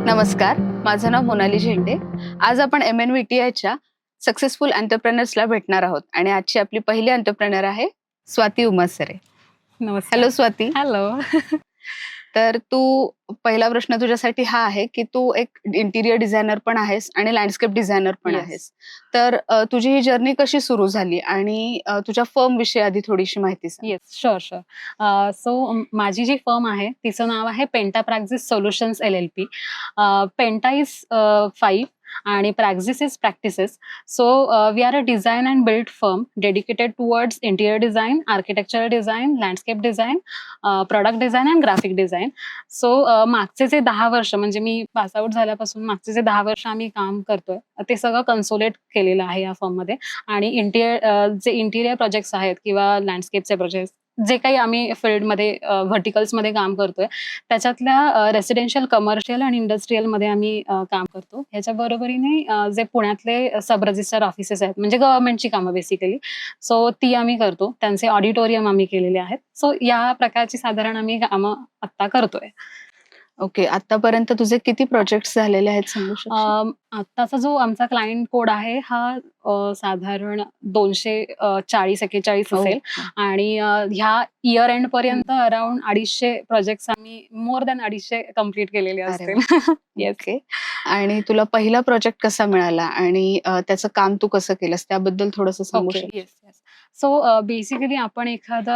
नमस्कार, माझं नाव मोनाली झेंडे. आज आपण MNVTIच्या सक्सेसफुल एंटरप्रेन्योर्सला भेटणार आहोत आणि आजची आपली पहिली एंटरप्रेन्योर आहे स्वाती उमासरे. नमस्कार. हॅलो स्वाती. हॅलो. तर पहिला प्रश्न तुझ्यासाठी हा आहे की तू एक इंटिरियर डिझायनर पण आहेस आणि लँडस्केप डिझायनर पण Yes. आहेस. तर तुझी ही जर्नी कशी सुरू झाली आणि तुझ्या फर्म विषयी आधी थोडीशी माहिती सांग. येस, शुअर सो माझी जी फर्म आहे तिचं नाव आहे Penta Praxis solutions LLP. Penta is 5 आणि Praxis is practices. So we are a design and build firm dedicated towards interior design, architectural design, landscape design, product design and graphic design. So मागचे जे 10 वर्ष म्हणजे मी pass out झाल्यापासून मागचे जे 10 वर्ष आम्ही काम करतोय ते सगळं कन्सोलेट केलेलं आहे या फर्ममध्ये. आणि जे इंटिरियर प्रोजेक्ट्स आहेत किंवा लँडस्केपचे प्रोजेक्ट्स जे काही आम्ही फील्डमध्ये व्हर्टिकल्समध्ये काम करतोय त्याच्यातल्या रेसिडेन्शियल, कमर्शियल आणि इंडस्ट्रीयलमध्ये आम्ही काम करतो. ह्याच्या बरोबरीने जे पुण्यातले सब रजिस्टर ऑफिसेस आहेत म्हणजे गव्हर्नमेंटची कामं बेसिकली, सो ती आम्ही करतो. त्यांचे ऑडिटोरियम आम्ही केलेले आहेत. सो या प्रकारची साधारण आम्ही कामं आत्ता करतोय. ओके, आतापर्यंत तुझे किती प्रोजेक्ट्स झालेले आहेत सांगू शकशील? आत्ताचा जो आमचा क्लायंट कोड आहे हा साधारण 240-41 हो. असेल. आणि ह्या इयर एंड पर्यंत अराउंड 250 प्रोजेक्ट्स आम्ही मोर दॅन 250 कम्प्लीट केलेले अरे असतील. येस. ओके. आणि तुला पहिला प्रोजेक्ट कसा मिळाला आणि त्याचं काम तू कसं केलंस त्याबद्दल थोडंसं सांगू ओके. शकशील? Yes, yes. सो बेसिकली आपण एखादा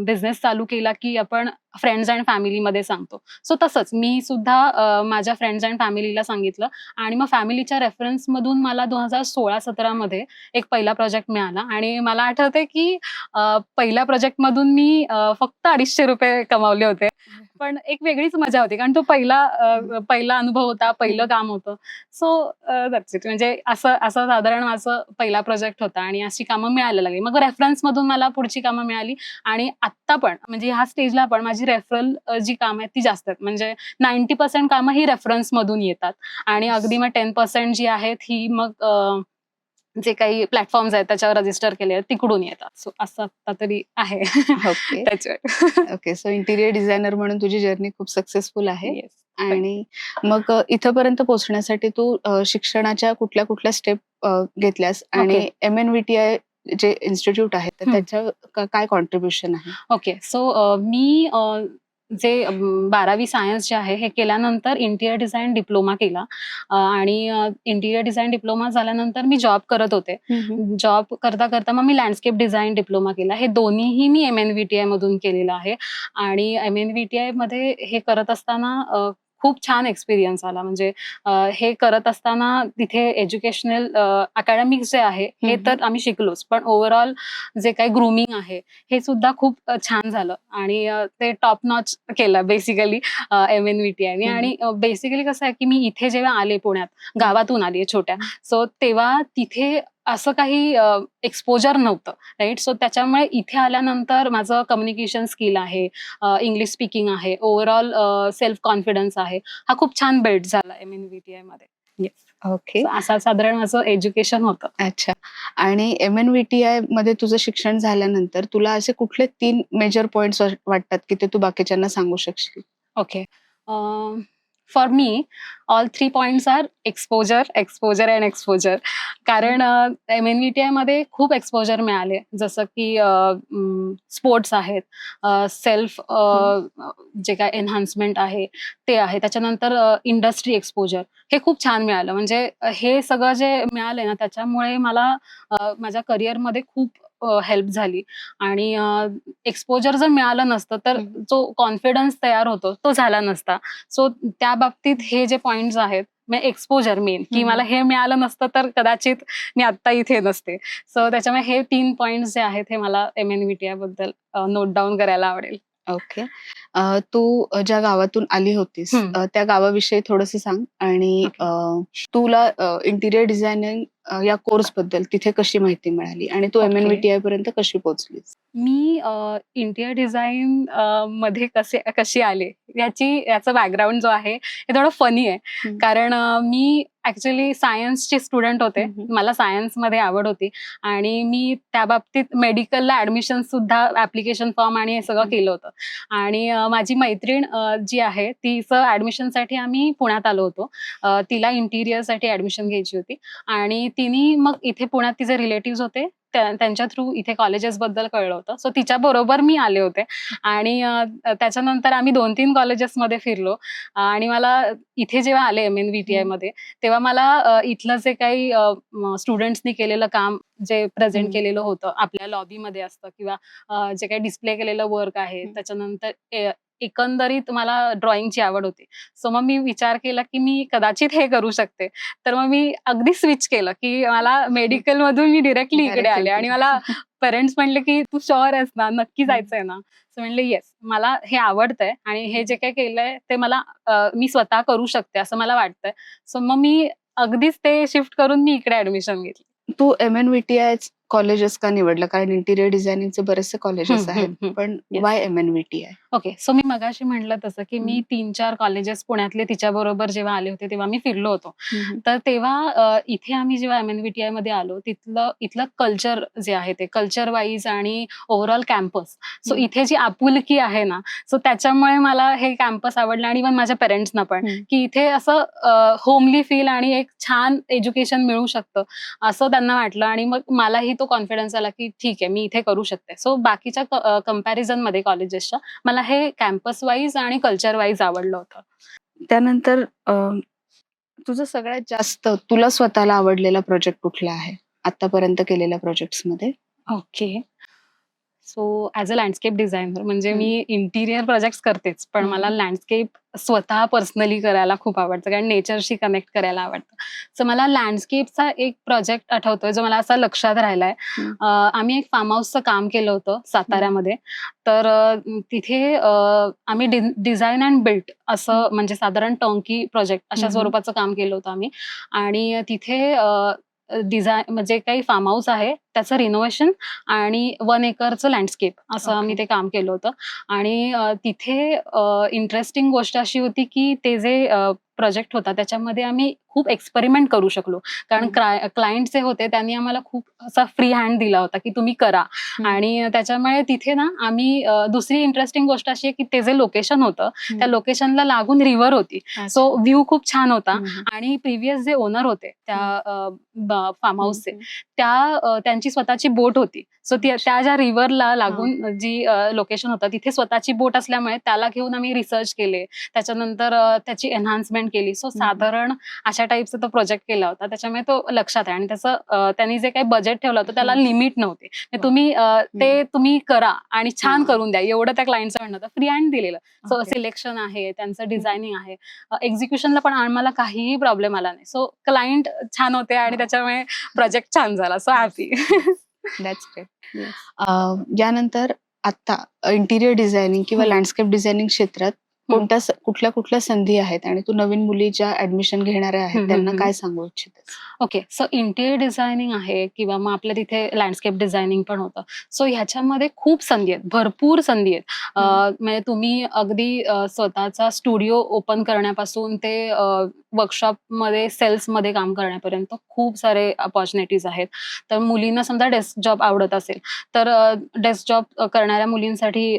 बिझनेस चालू केला की आपण फ्रेंड्स अँड फॅमिलीमध्ये सांगतो. सो तसंच मी सुद्धा माझ्या फ्रेंड्स अँड फॅमिलीला सांगितलं आणि मग फॅमिलीच्या रेफरन्समधून मला 2016-17 मध्ये एक पहिला प्रोजेक्ट मिळाला आणि मला आठवतंय की पहिल्या प्रोजेक्टमधून मी फक्त ₹250 कमावले होते. पण एक वेगळीच मजा होती कारण तो पहिला अनुभव होता, पहिलं काम होतं. So that's it. म्हणजे असं असं साधारण माझं पहिला प्रोजेक्ट होता आणि अशी कामं मिळायला लागली. मग रेफरन्समधून मला पुढची कामं मिळाली आणि आत्ता पण म्हणजे ह्या स्टेजला पण माझी रेफरल जी कामं आहेत ती जास्त आहेत. म्हणजे 90% कामं ही रेफरन्समधून येतात आणि अगदी मग 10% जी आहेत ही मग जे काही प्लॅटफॉर्म्स आहेत त्याच्यावर रजिस्टर केले आहेत तिकडून येतात. सो असं आत्ता तरी आहे. ओके. त्याच्यावर. ओके. सो इंटिरियर डिझायनर म्हणून तुझी जर्नी खूप सक्सेसफुल आहे. येस. आणि मग इथपर्यंत पोहोचण्यासाठी तू शिक्षणाच्या कुठल्या स्टेप घेतल्यास आणि ओके. MNVTI जे इन्स्टिट्यूट आहे तर हं. त्याच्या काय कॉन्ट्रिब्युशन आहे? ओके. सो मी जे 12वी सायन्स जे आहे हे केल्यानंतर इंटिरियर डिझाईन डिप्लोमा केला. आणि इंटिरियर डिझाईन डिप्लोमा झाल्यानंतर मी जॉब करत होते. जॉब करता करता मग मी लँडस्केप डिझाईन डिप्लोमा केला. हे दोन्हीही मी MNVTI मधून केलेलं आहे. आणि MNVTI मध्ये हे करत असताना खूप छान एक्सपिरियन्स आला. म्हणजे हे करत असताना तिथे एज्युकेशनल अकॅडमिक्स जे आहे हे तर आम्ही शिकलोच, पण ओव्हरऑल जे काही ग्रूमिंग आहे हे सुद्धा खूप छान झालं आणि ते टॉप नॉच केलं बेसिकली MNVTI. आणि बेसिकली कसं आहे की मी इथे जेव्हा आले पुण्यात, गावातून आली छोट्या, सो तेव्हा तिथे असं काही एक्सपोजर नव्हतं, राईट. सो त्याच्यामुळे इथे आल्यानंतर माझं कम्युनिकेशन स्किल आहे, इंग्लिश स्पीकिंग आहे, ओव्हरऑल सेल्फ कॉन्फिडन्स आहे, हा खूप छान बिल्ड झाला MNVTI मध्ये. येस. ओके. असं साधारण माझं एज्युकेशन होतं. अच्छा. आणि MNVTI मध्ये तुझं शिक्षण झाल्यानंतर तुला असे कुठले 3 मेजर पॉइंट्स वाटतात की ते तू बाकीच्यांना सांगू शकशील? Okay. For me all 3 points are exposure, exposure and exposure. कारण MNVTI मध्ये खूप एक्सपोजर मिळाले. जसं की स्पोर्ट्स आहेत, सेल्फ जे काय एन्हान्समेंट आहे ते आहे. त्याच्यानंतर इंडस्ट्री एक्सपोजर हे खूप छान मिळालं. म्हणजे हे सगळं जे मिळालंय ना त्याच्यामुळे मला माझ्या करिअरमध्ये खूप हेल्प झाली. आणि एक्सपोजर जर मिळालं नसतं तर जो कॉन्फिडन्स तयार होतो तो झाला नसता. सो त्या बाबतीत हे जे पॉइंट्स आहेत, एक्सपोजर मेन की मला हे मिळालं नसतं तर कदाचित मी आत्ता इथे नसते. सो त्याच्यामुळे हे 3 पॉइंट्स जे आहेत हे मला MNVTI बद्दल नोट डाऊन करायला आवडेल. ओके. तू ज्या गावातून आली होतीस त्या गावाविषयी थोडंसं सांग आणि तुला इंटिरियर डिझायनिंग या कोर्स बद्दल तिथे कशी माहिती मिळाली आणि तू ओके. MNVTI पर्यंत कशी पोहोचलीस? मी इंटिरियर डिझाईन मध्ये कशी आले याचं बॅकग्राऊंड जो आहे हे थोडं फनी आहे. कारण मी ऍक्च्युली सायन्सचे स्टुडंट होते. मला सायन्समध्ये आवड होती आणि मी त्या बाबतीत मेडिकलला ऍडमिशन सुद्धा ऍप्लिकेशन फॉर्म आणि हे सगळं केलं होतं. आणि माझी मैत्रीण जी आहे तिचं ऍडमिशनसाठी आम्ही पुण्यात आलो होतो. तिला इंटिरियरसाठी ऍडमिशन घ्यायची होती आणि तिने मग इथे पुण्यात तिचे रिलेटिव्ह होते, त्यांच्या थ्रू इथे कॉलेजेस बद्दल कळलं होतं. सो तिच्या बरोबर मी आले होते आणि त्याच्यानंतर आम्ही 2-3 कॉलेजेसमध्ये फिरलो आणि मला इथे जेव्हा आले MNVTI मध्ये तेव्हा मला इथलं जे काही स्टुडंट्सनी केलेलं काम जे प्रेझेंट केलेलं होतं आपल्या लॉबीमध्ये असतं किंवा जे काही डिस्प्ले केलेलं वर्क आहे, त्याच्यानंतर एकंदरीत मला ड्रॉइंगची आवड होती. सो मग मी विचार केला की मी कदाचित हे करू शकते. तर मग मी अगदी स्विच केलं की मला मेडिकल मधून मी डिरेक्टली इकडे आले आणि मला पेरेंट्स म्हणले की तू शुअर आहेस ना, नक्की जायचंय ना? सो म्हणले येस, मला हे आवडतंय आणि हे जे काही केलंय ते मला मी स्वतः करू शकते असं मला वाटतंय. सो मग मी अगदीच ते शिफ्ट करून मी इकडे ऍडमिशन घेतली. तू MNVTI कॉलेजेस का निवडलं? कारण इंटिरियर डिझायनिंगचे बरेचसे कॉलेजेस आहेत, पण वाय MNVTI? ओके, सो मी मगाशी म्हटलं तसं की मी 3-4 कॉलेजेस पुण्यातले तिच्या बरोबर जेव्हा आले होते तेव्हा मी फिरलो होतो. तर तेव्हा इथे आम्ही जेव्हा MNVTI मध्ये आलो इथलं कल्चर जे आहे ते कल्चर वाईज आणि ओव्हरऑल कॅम्पस, सो इथे जी आपुलकी आहे ना, सो त्याच्यामुळे मला हे कॅम्पस आवडलं आणि इव्हन माझ्या पेरेंट्सना पण, की इथे असं होमली फील आणि एक छान एज्युकेशन मिळू शकतं असं त्यांना वाटलं आणि मग मलाही तो कॉन्फिडन्स आला की ठीक आहे, मी इथे करू शकते. सो बाकीच्या कंपॅरिझन मध्ये कॉलेजेसच्या मला हे कॅम्पस वाईज आणि कल्चर वाईज आवडलं होतं. त्यानंतर तुझं सगळ्यात जास्त तुला स्वतःला आवडलेला प्रोजेक्ट कुठला आहे आतापर्यंत केलेल्या प्रोजेक्ट्स मध्ये? Okay, so as a landscape designer म्हणजे मी इंटिरियर प्रोजेक्ट्स करतेच, पण मला लँडस्केप स्वतः पर्सनली करायला खूप आवडतं कारण नेचरशी कनेक्ट करायला आवडतं. सो मला लँडस्केपचा एक प्रोजेक्ट आठवतोय जो मला असा लक्षात राहिलाय. आम्ही एक फार्म हाऊसचं काम केलं होतं साताऱ्यामध्ये. तर तिथे आम्ही डिझाईन अँड बिल्ड असं म्हणजे साधारण टर्नकी प्रोजेक्ट अशा स्वरूपाचं काम केलं होतं आम्ही. आणि तिथे डिझाईन म्हणजे काही फार्म हाऊस आहे त्याचं रिनोव्हेशन आणि 1 एकरचं लँडस्केप असं आम्ही ते काम केलं होतं. आणि तिथे इंटरेस्टिंग गोष्ट अशी होती की ते जे प्रोजेक्ट होता त्याच्यामध्ये आम्ही खूप एक्सपेरिमेंट करू शकलो. कारण क्लायंट जे होते त्यांनी आम्हाला खूप असा फ्री हँड दिला होता की तुम्ही करा. आणि त्याच्यामुळे तिथे ना आम्ही दुसरी इंटरेस्टिंग गोष्ट अशी आहे की ते जे लोकेशन होतं त्या लोकेशनला लागून रिव्हर होती. सो व्ह्यू खूप छान होता आणि प्रिव्हियस जे ओनर होते त्या फार्म हाऊसचे त्यांची स्वतःची बोट होती. सो त्या ज्या रिव्हरला लागून जी लोकेशन होतं तिथे स्वतःची बोट असल्यामुळे त्याला घेऊन आम्ही रिसर्च केले. त्याच्यानंतर त्याची एन्हान्समेंट केली. सो साधारण अशा टाईपचा तो प्रोजेक्ट केला होता. त्याच्यामुळे तो लक्षात आहे आणि त्याचं त्यांनी जे काही बजेट ठेवलं होतं त्याला लिमिट नव्हते. तुम्ही करा आणि छान करून द्या एवढं त्या क्लायंटचं म्हणणं होतं. फ्री हँड दिलेलं. सो सिलेक्शन आहे, त्यांचं डिझायनिंग आहे, एक्झिक्युशनला पण आम्हाला काहीही प्रॉब्लेम आला नाही. सो क्लायंट छान होते आणि त्याच्यामुळे प्रोजेक्ट छान झाला. So happy. That's great. यानंतर आता इंटिरियर डिझायनिंग किंवा लँडस्केप डिझायनिंग क्षेत्रात कुठल्या संधी आहेत आणि तू नवीन मुली ज्या ऍडमिशन घेणाऱ्या आहेत त्यांना काय सांगू इच्छितेस? ओके, सो इंटिरियर डिझायनिंग आहे किंवा मग आपल्या तिथे लँडस्केप डिझायनिंग पण होतं. सो ह्याच्यामध्ये खूप संधी आहेत, भरपूर संधी आहेत. म्हणजे तुम्ही अगदी स्वतःचा स्टुडिओ ओपन करण्यापासून ते वर्कशॉपमध्ये सेल्समध्ये काम करण्यापर्यंत खूप सारे अपॉर्च्युनिटीज आहेत. तर मुलींना समजा डेस्क जॉब आवडत असेल तर डेस्क जॉब करणाऱ्या मुलींसाठी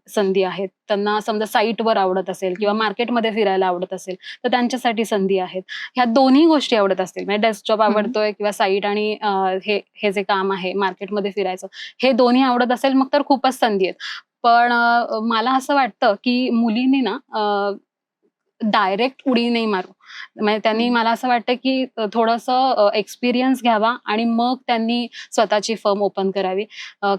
संधी आहेत. त्यांना समजा साईटवर आवडत असेल किंवा मार्केटमध्ये फिरायला आवडत असेल तर त्यांच्यासाठी संधी आहेत. ह्या दोन्ही गोष्टी आवडत असतील म्हणजे डेस्क जॉब आवडतोय किंवा साईट आणि हे जे काम आहे मार्केटमध्ये फिरायचं हे दोन्ही आवडत असेल मग तर खूपच संधी आहेत. पण मला असं वाटतं की मुलींनी ना डायरेक्ट उडी नाही मारू. म्हणजे त्यांनी मला असं वाटतं की थोडंसं एक्सपिरियन्स घ्यावा आणि मग त्यांनी स्वतःची फर्म ओपन करावी.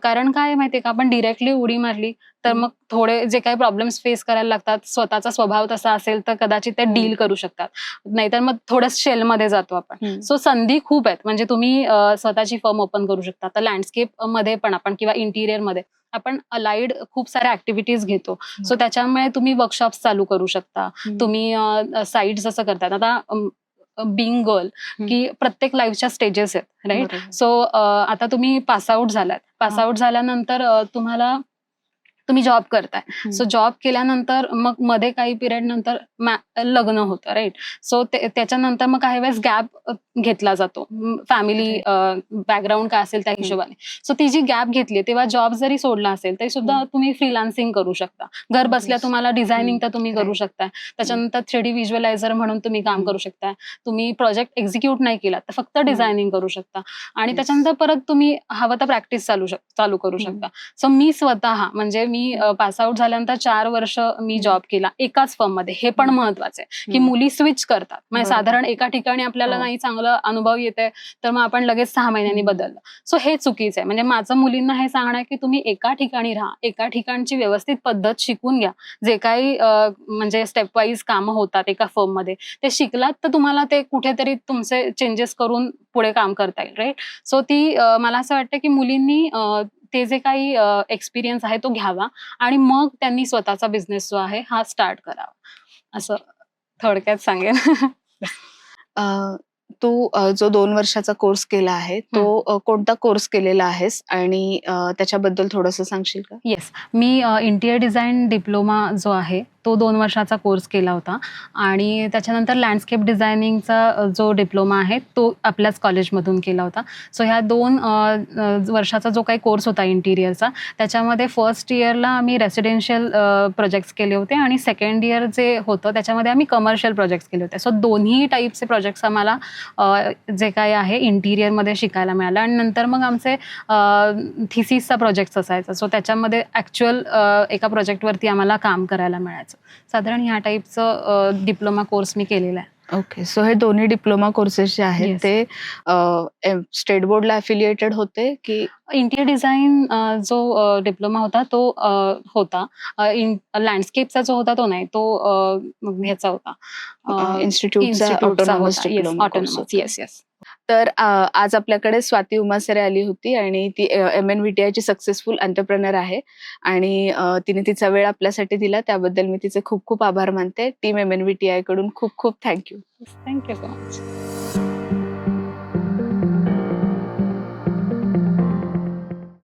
कारण काय माहितीये का आपण डिरेक्टली उडी मारली तर मग थोडे जे काही प्रॉब्लेम्स फेस करायला लागतात, स्वतःचा स्वभाव तसा असेल तर कदाचित ते डील करू शकतात. नाहीतर मग थोडं शेलमध्ये जातो आपण. सो संधी खूप आहेत म्हणजे तुम्ही स्वतःची फर्म ओपन करू शकता. तर लँडस्केप मध्ये पण आपण किंवा इंटिरियर मध्ये आपण अलाइड खूप साऱ्या ऍक्टिव्हिटीज घेतो. सो त्याच्यामुळे तुम्ही वर्कशॉप्स चालू करू शकता. तुम्ही साईट जसं करतात आता बिंग गर्ल की प्रत्येक लाईफच्या स्टेजेस आहेत राईट. सो आता तुम्ही पासआउट झालात, पासआउट झाल्यानंतर तुम्हाला तुम्ही जॉब करताय. सो जॉब केल्यानंतर मग मध्ये काही पिरियड नंतर लग्न होतं, राईट. सो त्याच्यानंतर मग काही वेळेस गॅप घेतला जातो, फॅमिली बॅकग्राऊंड काय असेल त्या हिशोबाने. सो ती जी गॅप घेतली तेव्हा जॉब जरी सोडला असेल तरी सुद्धा तुम्ही फ्रीलान्सिंग करू शकता. घर बसल्या तुम्हाला डिझायनिंग तर तुम्ही करू शकता. त्याच्यानंतर 3D व्हिज्युअलायझर म्हणून तुम्ही काम करू शकता. तुम्ही प्रोजेक्ट एक्झिक्यूट नाही केला तर फक्त डिझायनिंग करू शकता. आणि त्याच्यानंतर परत तुम्ही हवं तर प्रॅक्टिस चालू करू शकता. सो मी स्वतः म्हणजे मी पास आउट झाल्यानंतर 4 वर्ष मी जॉब केला एकाच फर्म मध्ये. हे पण महत्वाचं आहे की मुली स्विच करतात. म्हणजे साधारण एका ठिकाणी आपल्याला नाही चांगला अनुभव येते तर मग आपण लगेच 6 महिन्यांनी बदललं. सो हे चुकीचं आहे. म्हणजे माझं मुलींना हे सांगणं आहे की तुम्ही एका ठिकाणी राहा, एका ठिकाणची व्यवस्थित पद्धत शिकून घ्या. जे काही म्हणजे स्टेप वाईज कामं होतात एका फर्म मध्ये ते शिकलात तर तुम्हाला ते कुठेतरी तुमचे चेंजेस करून पुढे काम करता येईल, राईट. सो ती मला असं वाटतं की मुलींनी ते जे काही एक्सपिरियन्स आहे तो घ्यावा आणि मग त्यांनी स्वतःचा बिझनेस जो आहे हा स्टार्ट करावा, असं थोडक्यात सांगेन. तू जो 2 वर्षाचा कोर्स केला आहे तो कोणता कोर्स केलेला आहेस आणि त्याच्याबद्दल थोडंसं सांगशील का? येस, मी इंटिरियर डिझाईन डिप्लोमा जो आहे तो 2 वर्षाचा कोर्स केला होता आणि त्याच्यानंतर लँडस्केप डिझायनिंगचा जो डिप्लोमा आहे तो आपल्याच कॉलेजमधून केला होता. सो ह्या 2 वर्षाचा जो काही कोर्स होता इंटिरियरचा त्याच्यामध्ये फर्स्ट इयरला आम्ही रेसिडेन्शियल प्रोजेक्ट्स केले होते आणि सेकंड इयर जे होतं त्याच्यामध्ये आम्ही कमर्शियल प्रोजेक्ट्स केले होते. सो दोन्ही टाईपचे प्रोजेक्ट्स आम्हाला जे काही आहे इंटिरियरमध्ये शिकायला मिळालं आणि नंतर मग आमचे थिसिसचा प्रोजेक्ट असायचा. सो त्याच्यामध्ये ॲक्च्युअल एका प्रोजेक्टवरती आम्हाला काम करायला मिळायचं. साधारण ह्या टाईपचं डिप्लोमा कोर्स मी केलेला आहे. ओके. सो हे दोन्ही डिप्लोमा कोर्सेस जे आहेत ते स्टेट बोर्डला अफिलिएटेड होते की? इंटिरियर डिझाईन जो डिप्लोमा होता तो होता. लँडस्केपचा जो होता तो नाही, तो ह्याचा होता, इन्स्टिट्यूटचा ऑटोनॉमस डिप्लोमा कोर्स होता. Yes yes. तर आज आपल्याकडे स्वाती उमासरे आली होती आणि ती MNVTI ची सक्सेसफुल एंटरप्रेनर आहे आणि तिने तिचा वेळ आपल्यासाठी दिला त्याबद्दल मी तिचे खूप खूप आभार मानते. टीम MNVTI कडून खूप खूप थँक्यू. Thank you so much.